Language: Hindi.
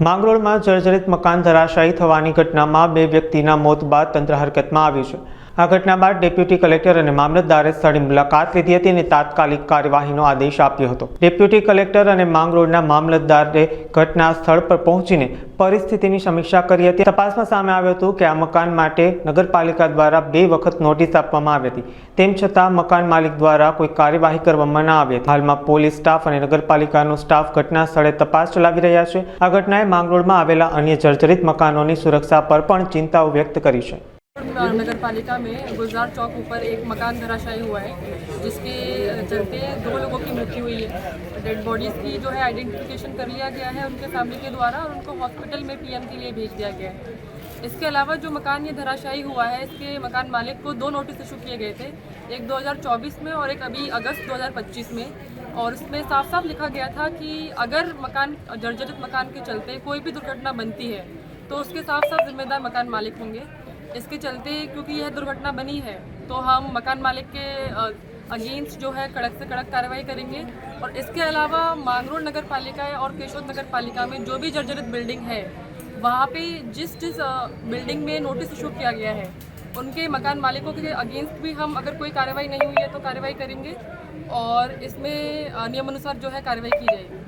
માંગરોળમાં જર્જરિત મકાન ધરાશાયી થવાની ઘટનામાં 2 વ્યક્તિના મોત બાદ તંત્ર હરકતમાં આવ્યું છે। આ ઘટના બાદ ડેપ્યુટી કલેક્ટર અને મામલતદારે સ્થળની મુલાકાત લીધી હતી અને તાત્કાલિક કાર્યવાહીનો આદેશ આપ્યો હતો। ડેપ્યુટી કલેક્ટર અને માંગરોળના મામલતદારે ઘટના સ્થળ પર પહોંચીને પરિસ્થિતિની સમીક્ષા કરી હતી। તપાસમાં સામે આવ્યું હતું કે આ મકાન માટે નગરપાલિકા દ્વારા 2 વખત નોટિસ આપવામાં આવી હતી, તેમ છતાં મકાન માલિક દ્વારા કોઈ કાર્યવાહી કરવામાં ન આવી હતી। હાલમાં પોલીસ સ્ટાફ અને નગરપાલિકાનો સ્ટાફ ઘટના સ્થળે તપાસ ચલાવી રહ્યા છે। આ ઘટનાએ માંગરોળમાં આવેલા અન્ય જર્જરિત मकानों सुरक्षा पर पण चिंताओं व्यक्त करी है। नगर पालिका में गुलजार चौक ऊपर एक मकान धराशायी हुआ है, जिसके चलते 2 लोगों की मृत्यु हुई है। डेड बॉडीज़ की जो है आइडेंटिफिकेशन कर लिया गया है उनके फैमिली के द्वारा और उनको हॉस्पिटल में पीएम के लिए भेज दिया गया है। इसके अलावा जो मकान ये धराशायी हुआ है, इसके मकान मालिक को 2 नोटिस इशू किए गए थे, एक 2024 में और एक अभी अगस्त 2025 में। और इसमें साफ साफ लिखा गया था कि अगर मकान जर्जरित मकान के चलते कोई भी दुर्घटना बनती है तो उसके साफ साफ जिम्मेदार मकान मालिक होंगे। इसके चलते क्योंकि यह दुर्घटना बनी है तो हम मकान मालिक के अगेंस्ट जो है कड़क से कड़क कार्रवाई करेंगे। और इसके अलावा मांगरोळ नगर पालिका और केशोद नगर पालिका में जो भी जर्जरित बिल्डिंग है वहाँ पे जिस बिल्डिंग में नोटिस इशू किया गया है उनके मकान मालिकों के अगेंस्ट भी हम अगर कोई कार्रवाई नहीं हुई है तो कार्रवाई करेंगे और इसमें नियमानुसार जो है कार्रवाई की जाएगी।